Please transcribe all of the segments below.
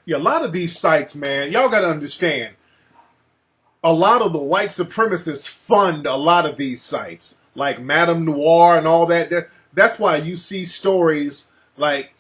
Yeah, a lot of these sites, man, y'all got to understand. A lot of the white supremacists fund a lot of these sites, like Madame Noir and all that. That's why you see stories like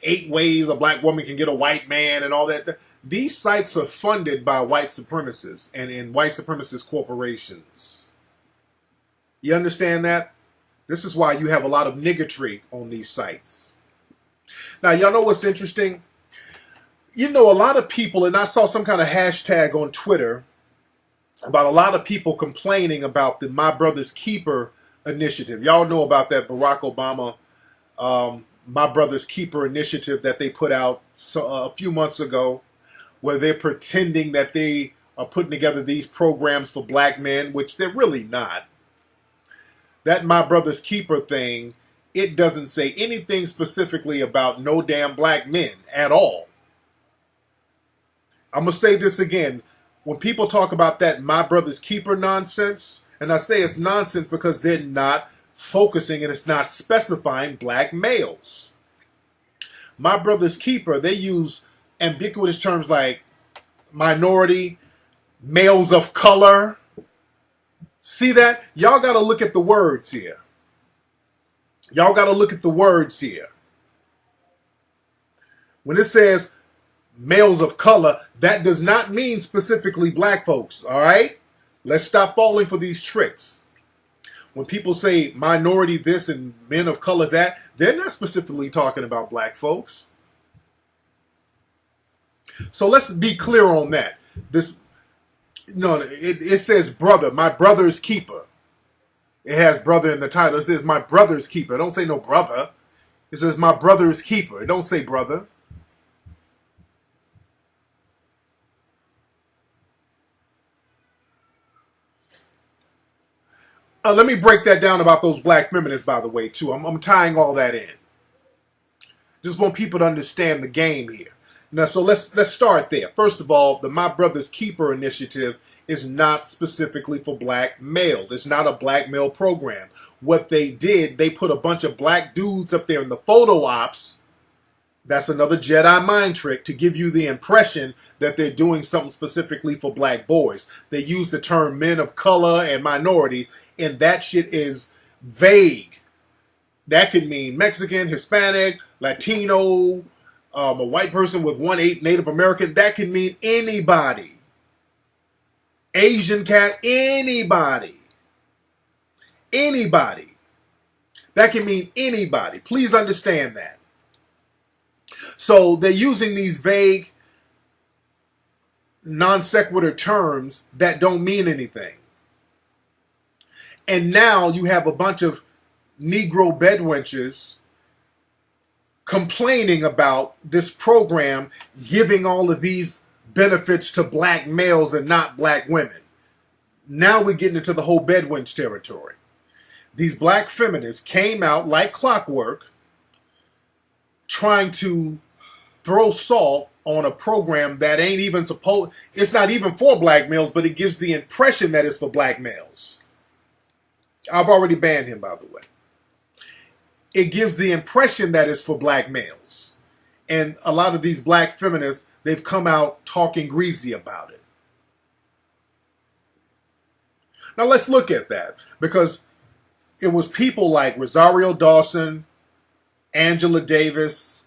8 ways a black woman can get a white man and all that. These sites are funded by white supremacists and white supremacist corporations. You understand that? This is why you have a lot of niggatry on these sites. Now, y'all know what's interesting? You know, a lot of people, and I saw some kind of hashtag on Twitter about a lot of people complaining about the My Brother's Keeper initiative. Y'all know about that Barack Obama My Brother's Keeper initiative that they put out a few months ago, where they're pretending that they are putting together these programs for black men, which they're really not. That My Brother's Keeper thing, it doesn't say anything specifically about no damn black men at all. I'm going to say this again. When people talk about that My Brother's Keeper nonsense, and I say it's nonsense because they're not focusing and it's not specifying black males. My Brother's Keeper, they use ambiguous terms like minority, males of color. See that? Y'all got to look at the words here. Y'all got to look at the words here. When it says males of color, that does not mean specifically black folks, all right? Let's stop falling for these tricks. When people say minority this and men of color that, they're not specifically talking about black folks. So let's be clear on that. It says brother, my brother's keeper. It has brother in the title. It says my brother's keeper. It don't say no brother. It says my brother's keeper. It don't say brother. Let me break that down about those black feminists, by the way, too. I'm tying all that in. Just want people to understand the game here. Now, so let's start there. First of all, the My Brother's Keeper initiative is not specifically for black males. It's not a black male program. What they did, they put a bunch of black dudes up there in the photo ops. That's another Jedi mind trick to give you the impression that they're doing something specifically for black boys. They use the term men of color and minority, and that shit is vague. That could mean Mexican, Hispanic, Latino, a white person with 1/8 Native American. That could mean anybody. Asian cat, anybody. Anybody. That can mean anybody. Please understand that. So they're using these vague, non sequitur terms that don't mean anything. And now you have a bunch of negro bedwenches complaining about this program giving all of these benefits to black males and not black women. Now we're getting into the whole bedwench territory. These black feminists came out like clockwork trying to throw salt on a program that ain't even supposed, it's not even for black males, but it gives the impression that it's for black males. I've already banned him, by the way. It gives the impression that it's for black males. And a lot of these black feminists, they've come out talking greasy about it. Now let's look at that, because it was people like Rosario Dawson, Angela Davis,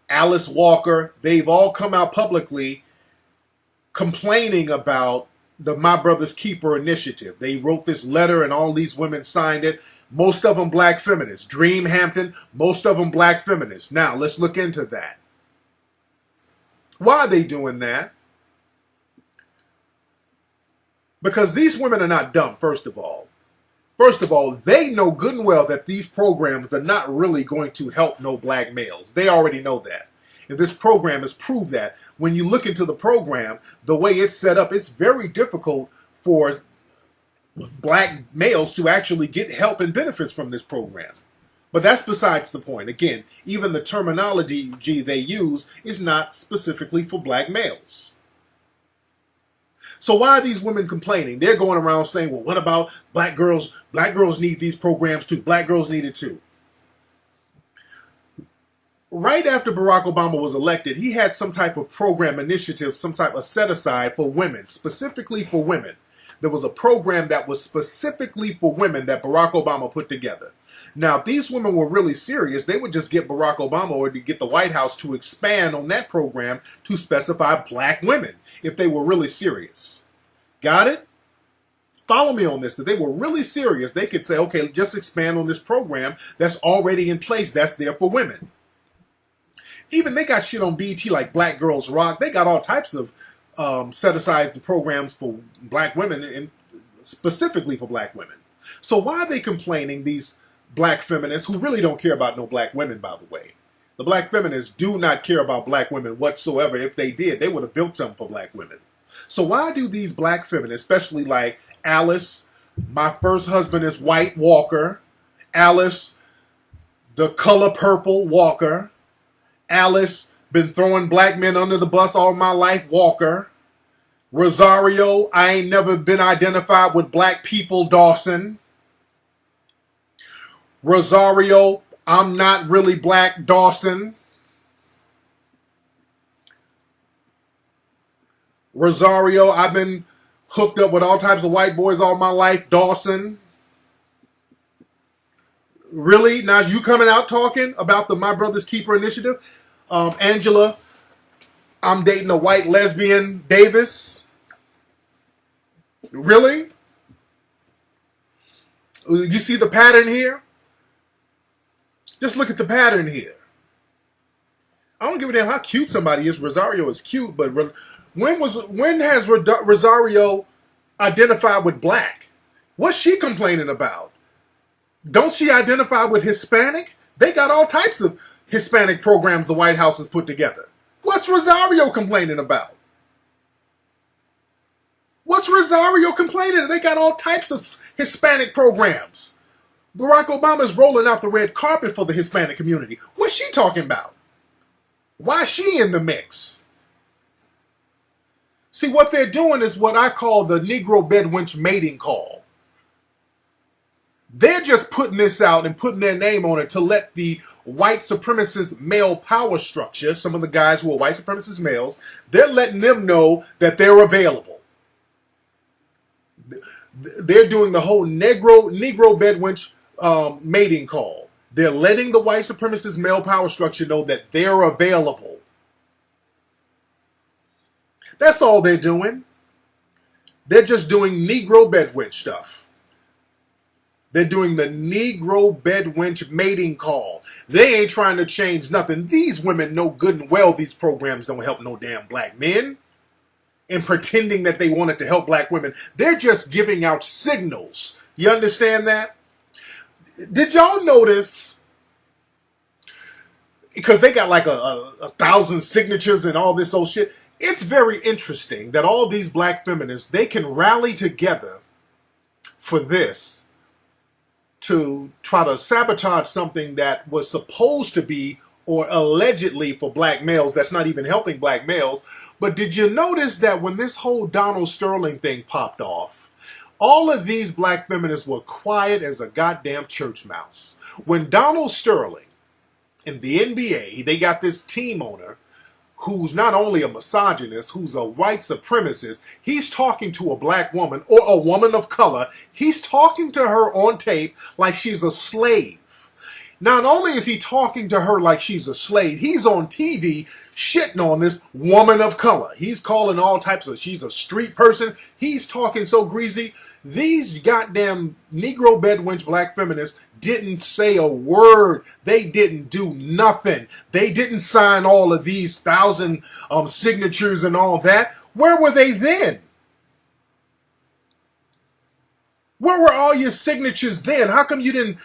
Alice Walker. They've all come out publicly complaining about the My Brother's Keeper initiative. They wrote this letter and all these women signed it. Most of them black feminists. Dream Hampton, most of them black feminists. Now, let's look into that. Why are they doing that? Because these women are not dumb, first of all. First of all, they know good and well that these programs are not really going to help no black males. They already know that. And this program has proved that. When you look into the program, the way it's set up, it's very difficult for black males to actually get help and benefits from this program. But that's besides the point. Again, even the terminology they use is not specifically for black males. So why are these women complaining? They're going around saying, well, what about black girls? Black girls need these programs too. Black girls need it too. right after Barack Obama was elected, he had some type of program initiative, some type of set aside for women, specifically for women. There was a program that was specifically for women that Barack Obama put together. Now, if these women were really serious, they would just get Barack Obama or to get the White House to expand on that program to specify black women if they were really serious. Got it? Follow me on this. If they were really serious, they could say, okay, just expand on this program that's already in place that's there for women. Even they got shit on BET like Black Girls Rock. They got all types of set-aside programs for black women and specifically for black women. So why are they complaining, these black feminists who really don't care about no black women, by the way? The black feminists do not care about black women whatsoever. If they did, they would have built something for black women. So why do these black feminists, especially like Alice, my first husband is white, Walker, Alice, the color purple, Walker, Alice, been throwing black men under the bus all my life, Walker, Rosario, I ain't never been identified with black people, Dawson, Rosario, I'm not really black, Dawson, Rosario, I've been hooked up with all types of white boys all my life, Dawson. Really? Now you coming out talking about the My Brother's Keeper initiative? Angela, I'm dating a white lesbian, Davis. Really? You see the pattern here? Just look at the pattern here. I don't give a damn how cute somebody is. Rosario is cute, but when has Rosario identified with black? What's she complaining about? Don't she identify with Hispanic? They got all types of Hispanic programs the White House has put together. What's Rosario complaining about? What's Rosario complaining? They got all types of Hispanic programs. Barack Obama's rolling out the red carpet for the Hispanic community. What's she talking about? Why is she in the mix? See, what they're doing is what I call the Negro bedwench mating call. They're just putting this out and putting their name on it to let the white supremacist male power structure, some of the guys who are white supremacist males, they're letting them know that they're available. They're doing the whole Negro bedwench mating call. They're letting the white supremacist male power structure know that they're available. That's all they're doing. They're just doing Negro bedwench stuff. They're doing the Negro bedwench mating call. They ain't trying to change nothing. These women know good and well these programs don't help no damn black men. And pretending that they wanted to help black women. They're just giving out signals. You understand that? Did y'all notice? Because they got like a 1,000 signatures and all this old shit. It's very interesting that all these black feminists, they can rally together for this, to try to sabotage something that was supposed to be or allegedly for black males that's not even helping black males. But did you notice that when this whole Donald Sterling thing popped off, all of these black feminists were quiet as a goddamn church mouse? When Donald Sterling in the NBA, they got this team owner who's not only a misogynist, who's a white supremacist. He's talking to a black woman or a woman of color. He's talking to her on tape like she's a slave. Not only is he talking to her like she's a slave, he's on TV shitting on this woman of color. He's calling all types of, she's a street person. He's talking so greasy. These goddamn Negro bedwench black feminists didn't say a word. They didn't do nothing. They didn't sign all of these 1,000 signatures and all that. Where were they then? Where were all your signatures then? How come you didn't?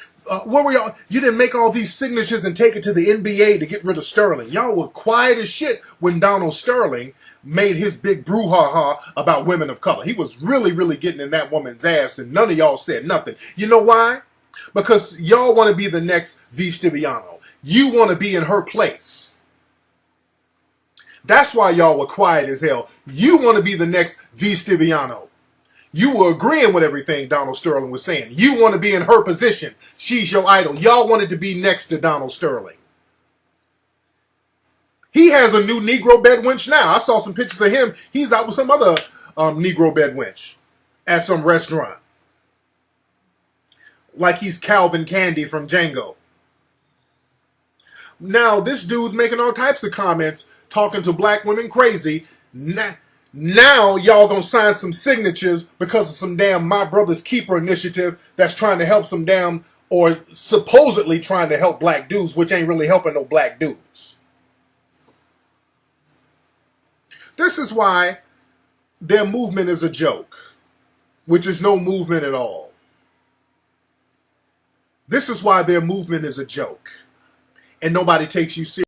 Where were y'all? You didn't make all these signatures and take it to the NBA to get rid of Sterling. Y'all were quiet as shit when Donald Sterling made his big brouhaha about women of color. He was really, really getting in that woman's ass, and none of y'all said nothing. You know why? Because y'all want to be the next V. Stiviano. You want to be in her place. That's why y'all were quiet as hell. You want to be the next V. Stiviano. You were agreeing with everything Donald Sterling was saying. You want to be in her position. She's your idol. Y'all wanted to be next to Donald Sterling. He has a new Negro bedwench now. I saw some pictures of him. He's out with some other Negro bedwench at some restaurant. Like he's Calvin Candy from Django. Now, this dude making all types of comments, talking to black women crazy. Now, y'all gonna sign some signatures because of some damn My Brother's Keeper initiative that's trying to help some damn, or supposedly trying to help black dudes, which ain't really helping no black dudes. This is why their movement is a joke, which is no movement at all. This is why their movement is a joke, and nobody takes you seriously.